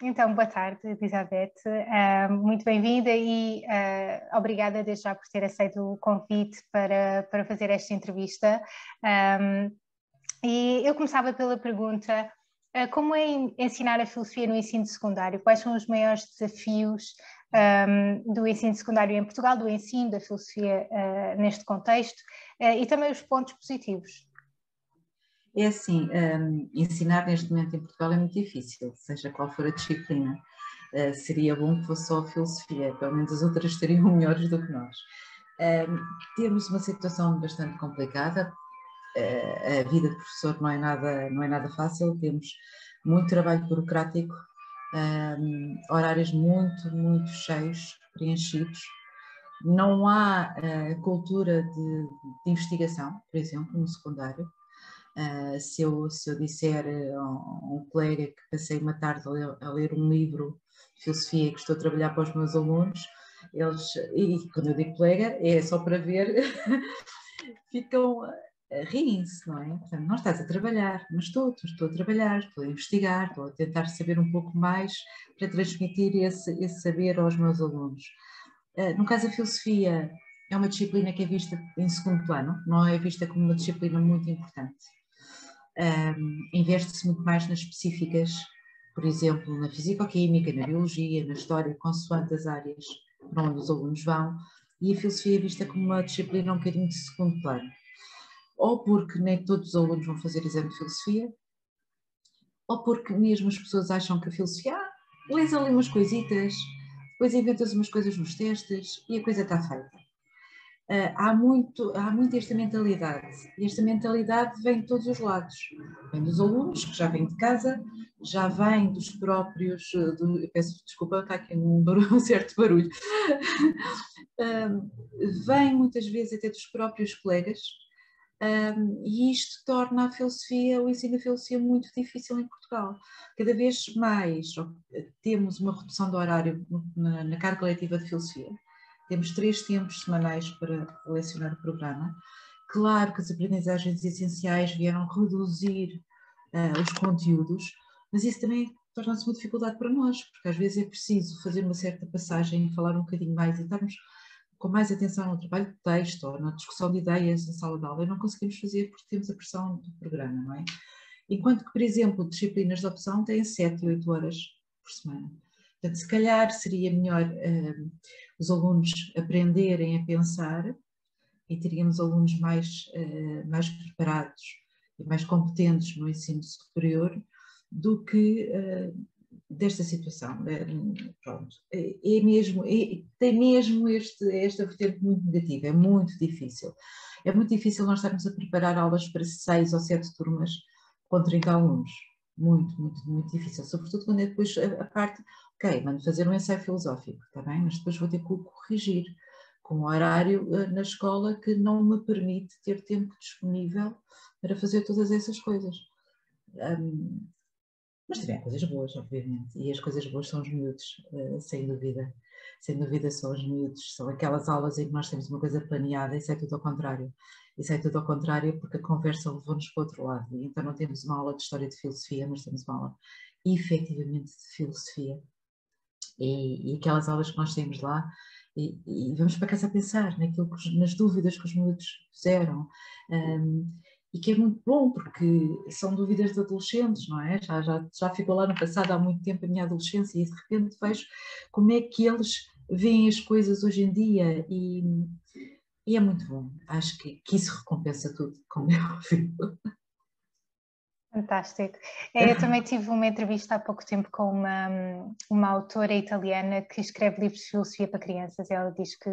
Então, boa tarde, Elizabeth. Muito bem-vinda e obrigada desde já por ter aceito o convite para fazer esta entrevista. E eu começava pela pergunta, como é ensinar a filosofia no ensino secundário? Quais são os maiores desafios do ensino secundário em Portugal, do ensino da filosofia neste contexto, e também os pontos positivos? É assim, ensinar neste momento em Portugal é muito difícil, seja qual for a disciplina. Seria bom que fosse só a filosofia, pelo menos as outras seriam melhores do que nós. Temos uma situação bastante complicada, a vida de professor não é nada fácil, temos muito trabalho burocrático, horários muito cheios, preenchidos. Não há cultura de investigação, por exemplo, no secundário. Se eu disser a um colega que passei uma tarde a ler um livro de filosofia que estou a trabalhar para os meus alunos, e quando eu digo colega, é só para ver, ficam riem-se, não é? Portanto, não estás a trabalhar, mas estou a trabalhar, estou a investigar, estou a tentar saber um pouco mais para transmitir esse saber aos meus alunos. No caso da filosofia, é uma disciplina que é vista em segundo plano, não é vista como uma disciplina muito importante. Investe-se muito mais nas específicas, por exemplo, na fisicoquímica, na biologia, na história, consoante as áreas para onde os alunos vão, e a filosofia é vista como uma disciplina um bocadinho de segundo plano. Ou porque nem todos os alunos vão fazer exame de filosofia, ou porque mesmo as pessoas acham que a filosofia, lês ali umas coisitas, depois inventas umas coisas nos testes e a coisa está feita. Há muito esta mentalidade, e esta mentalidade vem de todos os lados. Vem dos alunos, que já vêm de casa, já vem dos próprios, eu peço desculpa, está aqui um certo barulho, vem muitas vezes até dos próprios colegas, e isto torna a filosofia, o ensino da filosofia muito difícil em Portugal. Cada vez mais temos uma redução do horário na carga letiva de filosofia. Temos 3 tempos semanais para lecionar o programa. Claro que as aprendizagens essenciais vieram reduzir os conteúdos, mas isso também torna-se uma dificuldade para nós, porque às vezes é preciso fazer uma certa passagem e falar um bocadinho mais e estarmos com mais atenção no trabalho de texto ou na discussão de ideias na sala de aula, e não conseguimos fazer porque temos a pressão do programa, não é? Enquanto que, por exemplo, disciplinas de opção têm 7 e 8 horas por semana. Portanto, se calhar seria melhor os alunos aprenderem a pensar e teríamos alunos mais preparados e mais competentes no ensino superior do que desta situação. Pronto. Tem mesmo esta vertente muito negativa, é muito difícil. É muito difícil nós estarmos a preparar aulas para 6 ou 7 turmas com 30 alunos. Muito difícil, sobretudo quando é depois a parte, ok, mando fazer um ensaio filosófico, está bem, mas depois vou ter que corrigir com um horário na escola que não me permite ter tempo disponível para fazer todas essas coisas. Mas também há coisas boas, obviamente, e as coisas boas são os miúdos, sem dúvida são os miúdos, são aquelas aulas em que nós temos uma coisa planeada e sai tudo ao contrário. E sai tudo ao contrário porque a conversa levou-nos para o outro lado. E então não temos uma aula de história de filosofia, mas temos uma aula efetivamente de filosofia. E aquelas aulas que nós temos lá, e vamos para casa a pensar nas dúvidas que os miúdos fizeram. E que é muito bom, porque são dúvidas de adolescentes, não é? Já ficou lá no passado há muito tempo a minha adolescência, e de repente vejo como é que eles veem as coisas hoje em dia, e é muito bom. Acho que isso recompensa tudo, como é óbvio. Fantástico. Eu também tive uma entrevista há pouco tempo com uma autora italiana que escreve livros de filosofia para crianças, e ela diz que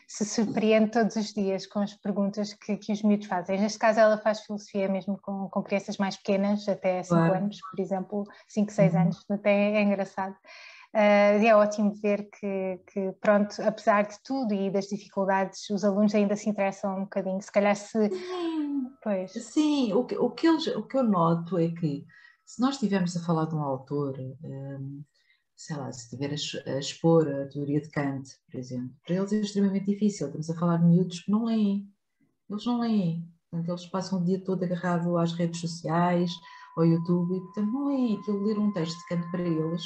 se surpreende todos os dias com as perguntas que os miúdos fazem. Neste caso ela faz filosofia mesmo com crianças mais pequenas, até 5 Claro. anos, por exemplo, 5, 6 anos, até é engraçado. E é ótimo ver que, pronto, apesar de tudo e das dificuldades, os alunos ainda se interessam um bocadinho, se calhar se... Pois. Sim, o que eu noto é que se nós estivermos a falar de um autor, sei lá, se estiver a expor a teoria de Kant, por exemplo, para eles é extremamente difícil. Estamos a falar de miúdos que não leem. Eles não leem. Portanto, eles passam o dia todo agarrado às redes sociais, ao YouTube, e portanto não leem. Aquilo, ler um texto de Kant para eles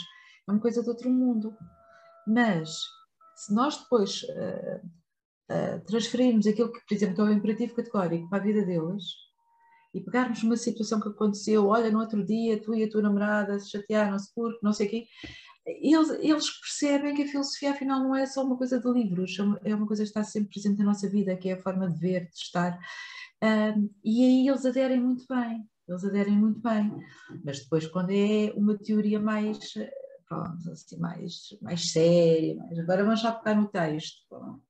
é uma coisa de outro mundo. Mas, se nós depois transferirmos aquilo que, por exemplo, que é o imperativo categórico para a vida deles, e pegarmos uma situação que aconteceu, olha, no outro dia tu e a tua namorada se chatearam-se porque não sei o quê, eles percebem que a filosofia afinal não é só uma coisa de livros, é uma coisa que está sempre presente na nossa vida, que é a forma de ver, de estar, e aí eles aderem muito bem, mas depois quando é uma teoria mais, pronto, assim, mais séria, agora vamos já pegar no texto, pronto.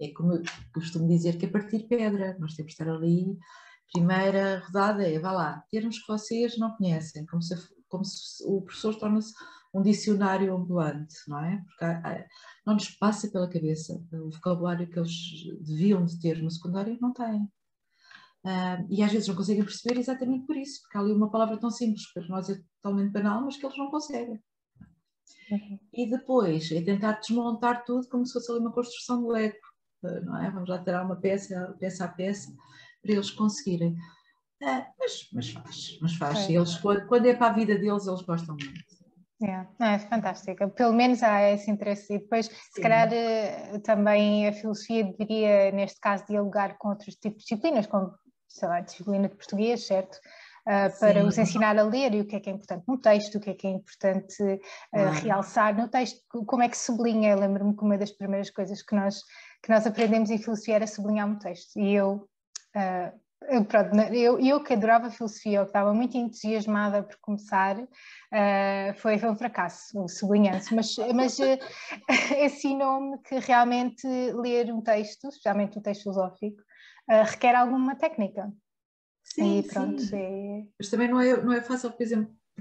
É como eu costumo dizer que é partir pedra, nós temos que estar ali, primeira rodada vá lá, termos que vocês não conhecem, como se o professor torna-se um dicionário ambulante, não é? Porque não nos passa pela cabeça o vocabulário que eles deviam de ter no secundário, não têm. E às vezes não conseguem perceber exatamente por isso, porque há ali uma palavra tão simples, que para nós é totalmente banal, mas que eles não conseguem. E depois é tentar desmontar tudo como se fosse ali uma construção de Lego, não é? Vamos lá tirar uma peça a peça, para eles conseguirem. Mas faz. Eles, quando é para a vida deles, eles gostam muito. É fantástico. Pelo menos há esse interesse. E depois, se calhar, também a filosofia deveria, neste caso, dialogar com outros tipos de disciplinas, como, sei lá, a disciplina de português, certo? Para os ensinar a ler e o que é importante no texto, o que é importante realçar no texto, como é que sublinha. Eu lembro-me que uma das primeiras coisas que nós aprendemos em filosofia era sublinhar um texto. E eu que adorava filosofia, eu que estava muito entusiasmada por começar, foi um fracasso, o sublinhance, mas ensinou-me que realmente ler um texto, especialmente um texto filosófico, requer alguma técnica. Sim, e pronto, sim. Mas também não é fácil, por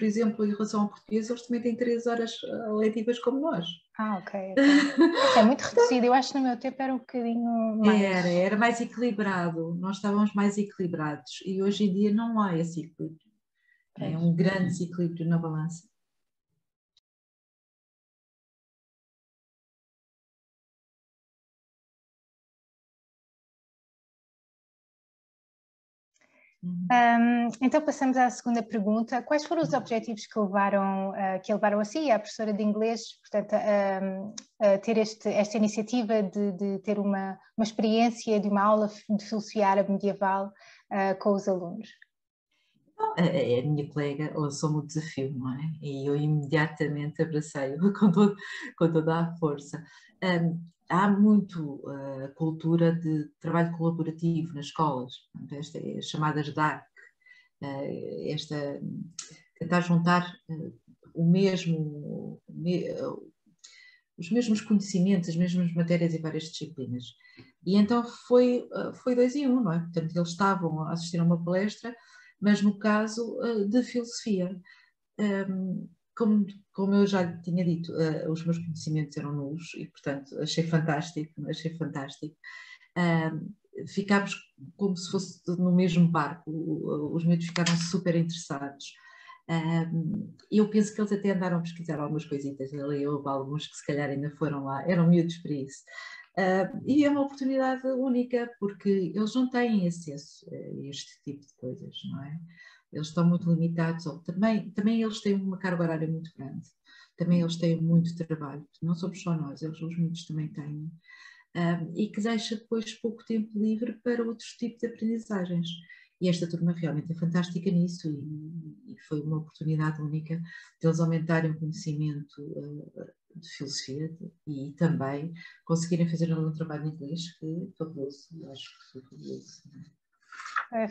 exemplo, em relação ao português, eles também têm 3 horas letivas como nós. Ok. Isso é muito reduzido, eu acho que no meu tempo era um bocadinho mais... Era mais equilibrado, nós estávamos mais equilibrados e hoje em dia não há esse equilíbrio. É um grande desequilíbrio na balança. Então passamos à segunda pergunta. Quais foram os objetivos que levaram a si e à professora de inglês, portanto, a ter esta iniciativa de ter uma experiência de uma aula de filosofia árabe medieval com os alunos? A minha colega lançou-me o desafio, não é? E eu imediatamente abracei-o com toda a força. Há muito cultura de trabalho colaborativo nas escolas, estas chamadas DAC, tentar juntar os mesmos conhecimentos, as mesmas matérias e várias disciplinas. E então foi 2 em 1, não é? Portanto, eles estavam a assistir a uma palestra, mas no caso de filosofia. Como eu já tinha dito, os meus conhecimentos eram nulos e, portanto, achei fantástico. Ficámos como se fosse no mesmo barco, os miúdos ficaram super interessados. Eu penso que eles até andaram a pesquisar algumas coisitas ali, houve alguns que se calhar ainda foram lá, eram miúdos para isso. E é uma oportunidade única, porque eles não têm acesso a este tipo de coisas, não é? Eles estão muito limitados, também eles têm uma carga horária muito grande, também eles têm muito trabalho, não somos só nós, os miúdos também têm. E que deixa depois pouco tempo livre para outros tipos de aprendizagens. E esta turma realmente é fantástica nisso e foi uma oportunidade única de eles aumentarem o conhecimento de filosofia e também conseguirem fazer um trabalho em inglês que é fabuloso, eu acho que foi fabuloso.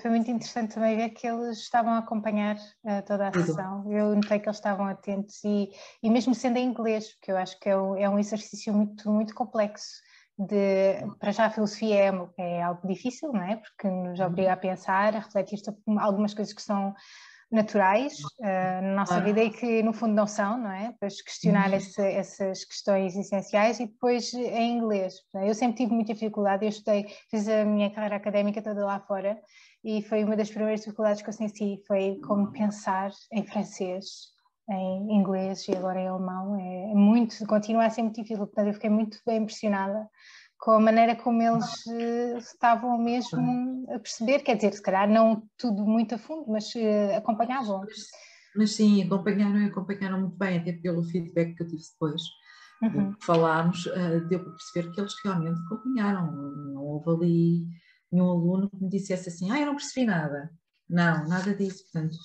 Foi muito interessante também ver que eles estavam a acompanhar toda a sessão. Eu notei que eles estavam atentos e mesmo sendo em inglês, porque eu acho que é um exercício muito, muito complexo. Para já a filosofia é algo difícil, não é? Porque nos obriga a pensar, a refletir sobre algumas coisas que são naturais na nossa vida e que no fundo não são, não é? Depois questionar essas questões essenciais e depois em inglês. Eu sempre tive muita dificuldade, fiz a minha carreira académica toda lá fora e foi uma das primeiras dificuldades que eu senti, foi como pensar em francês, em inglês e agora em alemão, continua a ser muito difícil, portanto eu fiquei muito bem impressionada com a maneira como eles estavam mesmo a perceber, quer dizer, se calhar não tudo muito a fundo, mas acompanhavam. Mas sim, acompanharam muito bem, até pelo feedback que eu tive depois do que falámos, deu para perceber que eles realmente acompanharam. Não houve ali nenhum aluno que me dissesse assim, eu não percebi nada. Não, nada disso, portanto,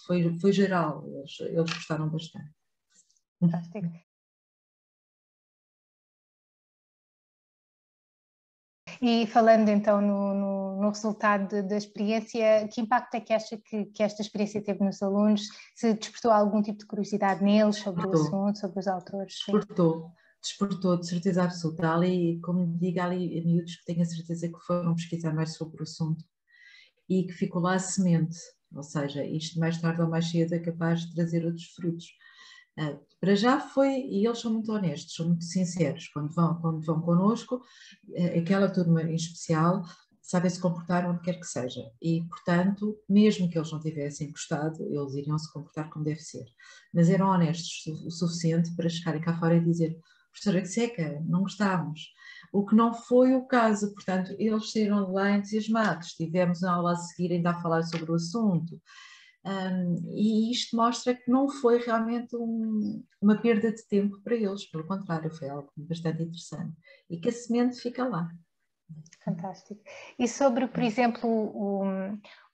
foi geral, eles gostaram bastante. Fantástico. E falando então no resultado da experiência, que impacto é que acha que esta experiência teve nos alunos? Se despertou algum tipo de curiosidade neles sobre o assunto, sobre os autores? Despertou, de certeza absoluta. Há ali, como digo, há ali miúdos que tenho a certeza que foram pesquisar mais sobre o assunto e que ficou lá a semente, ou seja, isto mais tarde ou mais cedo é capaz de trazer outros frutos. Para já foi, e eles são muito honestos, são muito sinceros, quando vão connosco, aquela turma em especial, sabem se comportar onde quer que seja, e portanto, mesmo que eles não tivessem gostado, eles iriam se comportar como deve ser, mas eram honestos o suficiente para chegarem cá fora e dizer, professora Seca, não gostámos, o que não foi o caso, portanto, eles saíram de lá entusiasmados, tivemos a aula a seguir ainda a falar sobre o assunto, e isto mostra que não foi realmente uma perda de tempo para eles, pelo contrário, foi algo bastante interessante e que a semente fica lá. Fantástico. E sobre, por exemplo,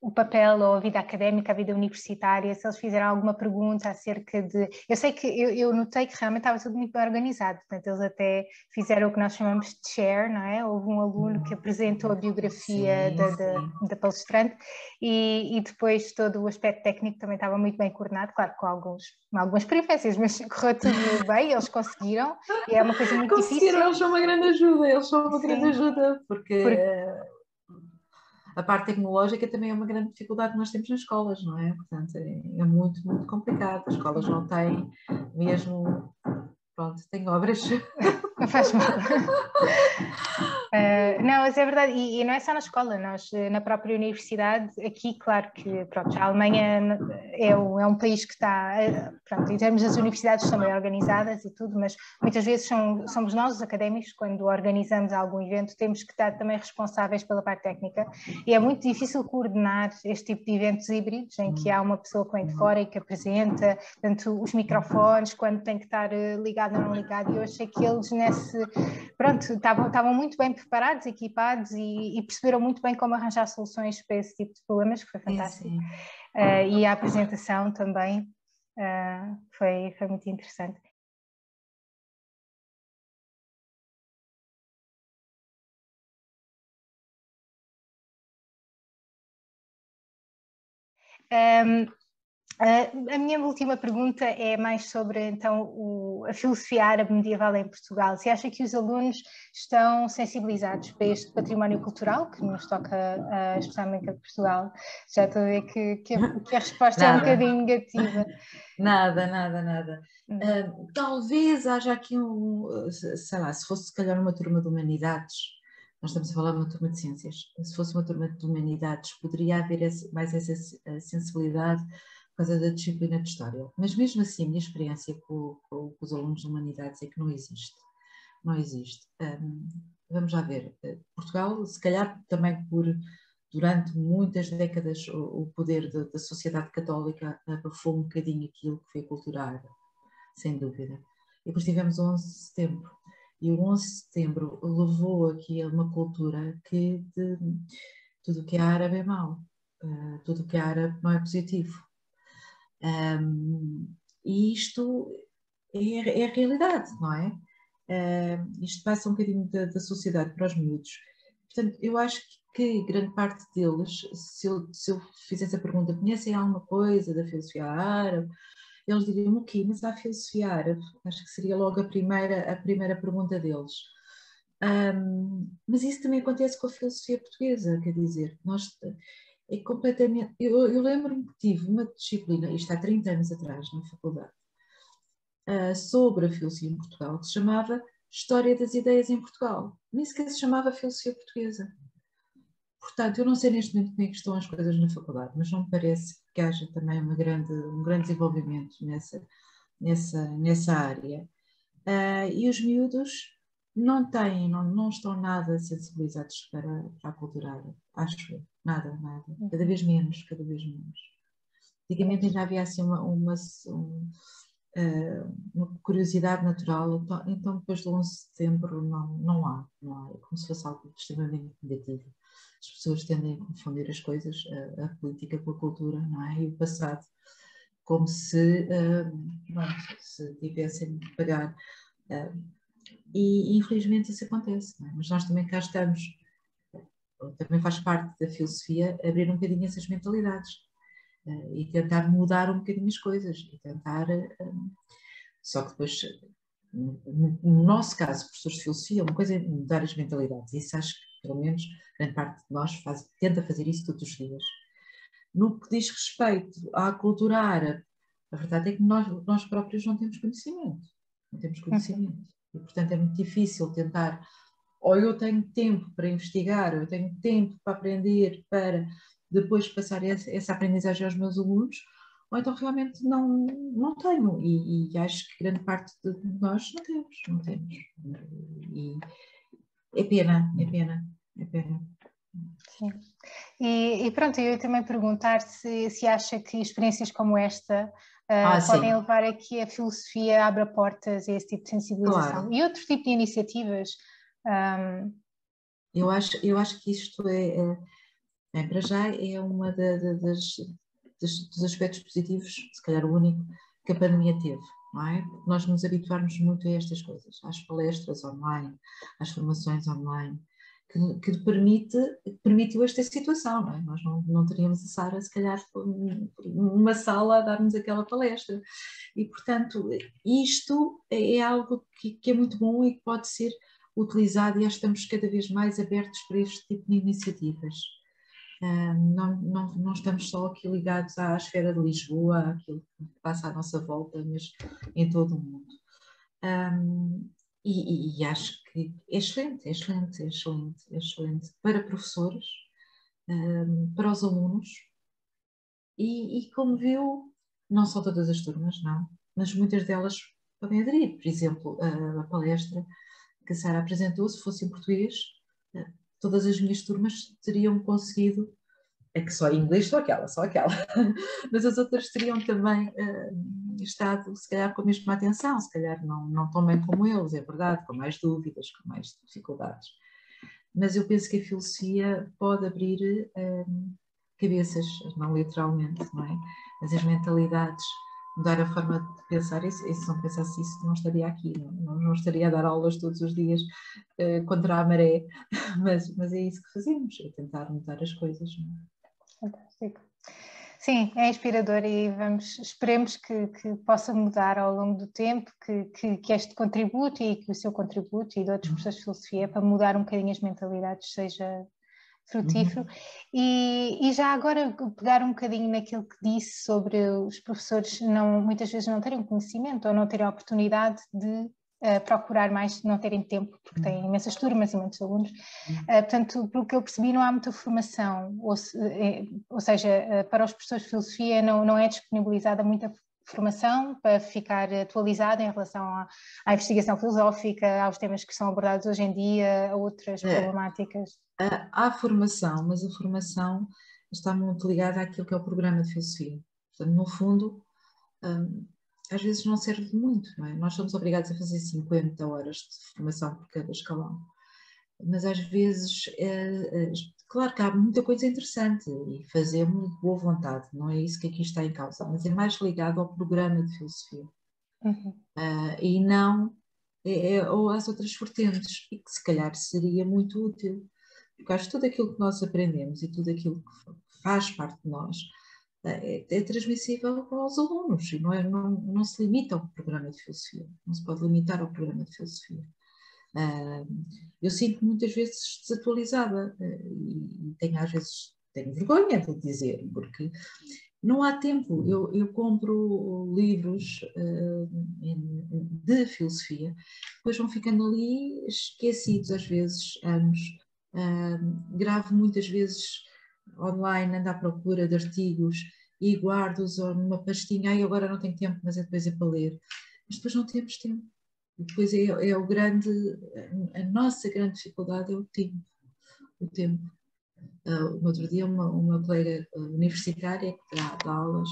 o papel ou a vida académica, a vida universitária, se eles fizeram alguma pergunta acerca de... Eu sei que eu notei que realmente estava tudo muito bem organizado, portanto eles até fizeram o que nós chamamos de share, não é? Houve um aluno que apresentou a biografia da palestrante e depois todo o aspecto técnico também estava muito bem coordenado, claro, com algumas peripécias, mas correu tudo bem, eles conseguiram, e é uma coisa muito difícil. Eles são uma grande ajuda, porque a parte tecnológica também é uma grande dificuldade que nós temos nas escolas, não é? Portanto, é muito, muito complicado. As escolas não têm mesmo, pronto, têm obras. Não faz mal. Não, mas é verdade, e não é só na escola, nós na própria universidade, aqui, claro que pronto, a Alemanha é um país que está, pronto, em termos das universidades são bem organizadas e tudo, mas muitas vezes somos nós, os académicos, quando organizamos algum evento, temos que estar também responsáveis pela parte técnica, e é muito difícil coordenar este tipo de eventos híbridos, em que há uma pessoa que vem de fora e que apresenta, tanto os microfones, quando tem que estar ligado ou não ligado, e eu achei que eles pronto, estavam muito bem preparados, equipados e perceberam muito bem como arranjar soluções para esse tipo de problemas, que foi fantástico. E a apresentação também foi muito interessante. A minha última pergunta é mais sobre então a filosofia árabe medieval em Portugal. Se acha que os alunos estão sensibilizados para este património cultural que nos toca especialmente a Portugal? Já estou a ver que a resposta é um bocadinho negativa. Nada. Talvez haja aqui sei lá, se fosse se calhar uma turma de humanidades, nós estamos a falar de uma turma de ciências, se fosse uma turma de humanidades, poderia haver mais essa sensibilidade por causa da disciplina de História. Mas mesmo assim, a minha experiência com os alunos de Humanidades é que não existe. Não existe. Vamos lá ver. Portugal, se calhar também durante muitas décadas, o poder da sociedade católica abafou um bocadinho aquilo que foi a cultura árabe, sem dúvida. E depois tivemos o 11 de setembro. E o 11 de setembro levou aqui a uma cultura que tudo o que é árabe é mau. Tudo o que é árabe não é positivo. E isto é a realidade, não é? Isto passa um bocadinho da sociedade para os miúdos. Portanto, eu acho que grande parte deles, se eu fizesse a pergunta, conhecem alguma coisa da filosofia árabe? Eles diriam o quê? Mas há filosofia árabe? Acho que seria logo a primeira pergunta deles. Mas isso também acontece com a filosofia portuguesa, quer dizer, nós é completamente... Eu lembro-me que tive uma disciplina, isto há 30 anos atrás, na faculdade, sobre a filosofia em Portugal, que se chamava História das Ideias em Portugal. Nem sequer se chamava Filosofia Portuguesa. Portanto, eu não sei neste momento como é que estão as coisas na faculdade, mas não me parece que haja também um grande desenvolvimento nessa área. E os miúdos não estão nada sensibilizados para a cultura árabe, acho eu. Nada. Cada vez menos. Antigamente ainda havia assim uma curiosidade natural, então depois do 11 de setembro não há, é como se fosse algo extremamente negativo. As pessoas tendem a confundir as coisas, a política com a cultura, não é? E o passado, como se tivessem de pagar. E infelizmente isso acontece, não é? Mas nós também cá estamos, também faz parte da filosofia abrir um bocadinho essas mentalidades e tentar mudar um bocadinho as coisas e tentar. Só que depois, no nosso caso, professores de filosofia, uma coisa é mudar as mentalidades, isso acho que pelo menos grande parte de nós tenta fazer isso todos os dias. No que diz respeito à cultura árabe, a verdade é que nós próprios não temos conhecimento. Não temos conhecimento. E, portanto, é muito difícil tentar. Ou eu tenho tempo para investigar, ou eu tenho tempo para aprender, para depois passar essa aprendizagem aos meus alunos, ou então realmente não tenho. E acho que grande parte de nós não temos. E é pena. Sim. E pronto, eu ia também perguntar se acha que experiências como esta podem levar a que a filosofia abra portas a esse tipo de sensibilização. Claro. E outro tipo de iniciativas. Eu acho que isto para já é uma dos aspectos positivos, se calhar o único, que a pandemia teve, não é? Porque nós nos habituarmos muito a estas coisas, às palestras online, às formações online, que permitiu esta situação, não é? Nós não teríamos a Sara, se calhar, numa sala a dar-nos aquela palestra. E, portanto, isto é algo que é muito bom e que pode ser utilizado e estamos cada vez mais abertos para este tipo de iniciativas. Não estamos só aqui ligados à esfera de Lisboa, àquilo que passa à nossa volta, mas em todo o mundo. E acho que é excelente para professores, para os alunos e como viu, não são todas as turmas, não, mas muitas delas podem aderir. Por exemplo, a palestra que a Sara apresentou, se fosse em português, todas as minhas turmas teriam conseguido, é que só em inglês só aquela, mas as outras teriam também estado, se calhar, com a mesma atenção, se calhar não tão bem como eles, é verdade, com mais dúvidas, com mais dificuldades. Mas eu penso que a filosofia pode abrir cabeças, não literalmente, não é? Mas as mentalidades, mudar a forma de pensar, e se não pensasse isso, não estaria aqui, não estaria a dar aulas todos os dias contra a maré, mas é isso que fazemos, é tentar mudar as coisas. Não é? Fantástico. Sim, é inspirador e esperemos que possa mudar ao longo do tempo, que este contributo e que o seu contributo e de outros professores de filosofia para mudar um bocadinho as mentalidades seja frutífero. E já agora pegar um bocadinho naquilo que disse sobre os professores muitas vezes não terem conhecimento ou não terem a oportunidade de procurar mais, não terem tempo, porque têm imensas turmas e muitos alunos. Portanto, pelo que eu percebi, não há muita formação, ou seja, para os professores de filosofia não é disponibilizada muita formação para ficar atualizada em relação à investigação filosófica, aos temas que são abordados hoje em dia, a outras problemáticas. Há formação, mas a formação está muito ligada àquilo que é o programa de filosofia. Portanto, no fundo, às vezes não serve de muito, não é? Nós somos obrigados a fazer 50 horas de formação por cada escalão, mas às vezes, claro que há muita coisa interessante e fazemos de boa vontade, não é isso que aqui está em causa, mas é mais ligado ao programa de filosofia e não ou às outras vertentes, e que se calhar seria muito útil, porque acho que tudo aquilo que nós aprendemos e tudo aquilo que faz parte de nós é transmissível aos alunos e não se limita ao programa de filosofia, não se pode limitar ao programa de filosofia. Eu sinto-me muitas vezes desatualizada e às vezes tenho vergonha de dizer, porque não há tempo. Eu compro livros de filosofia, depois vão ficando ali esquecidos às vezes, anos. Gravo muitas vezes online, ando à procura de artigos e guardo-os numa pastinha. Agora não tenho tempo, mas depois é para ler. Mas depois não temos tempo. E depois a nossa grande dificuldade é o tempo. O tempo. No outro dia, uma colega universitária que dá aulas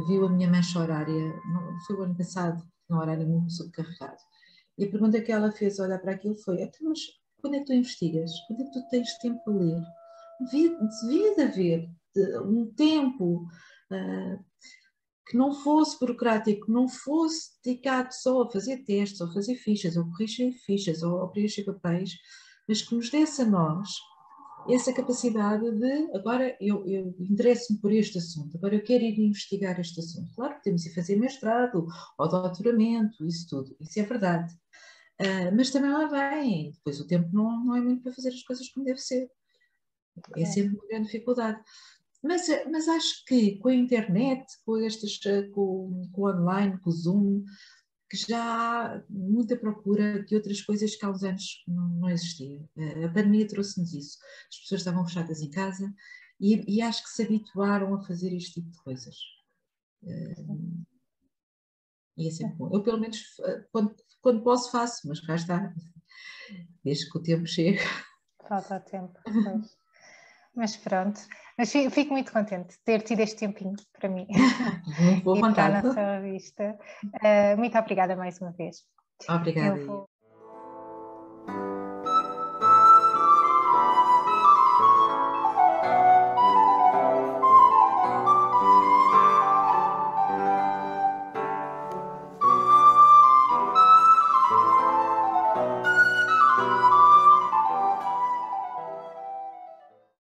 viu a minha mancha horária, foi o ano passado, no horário muito subcarregado. E a pergunta que ela fez ao olhar para aquilo foi: mas quando é que tu investigas? Quando é que tu tens tempo para ler? Devia de haver um tempo que não fosse burocrático, que não fosse dedicado só a fazer testes, ou fazer fichas, ou corrigir fichas, ou preencher papéis, mas que nos desse a nós essa capacidade de, agora eu interesso-me por este assunto, agora eu quero ir investigar este assunto. Claro que temos de fazer mestrado ou doutoramento, isso tudo, isso é verdade. Mas também lá vem, depois o tempo não é muito para fazer as coisas como deve ser. É sempre uma grande dificuldade. Mas acho que com a internet, com o online, com o Zoom, que já há muita procura de outras coisas que há uns anos não existia. A pandemia trouxe-nos isso. As pessoas estavam fechadas em casa e acho que se habituaram a fazer este tipo de coisas. E é sempre bom. Eu, pelo menos, quando posso, faço, mas cá está. Desde que o tempo chegue. Falta tempo, pois. Mas pronto, mas fico muito contente de ter tido este tempinho para mim Muito boa e para a vontade. nossa revista. Muito obrigada mais uma vez. Obrigada. Eu vou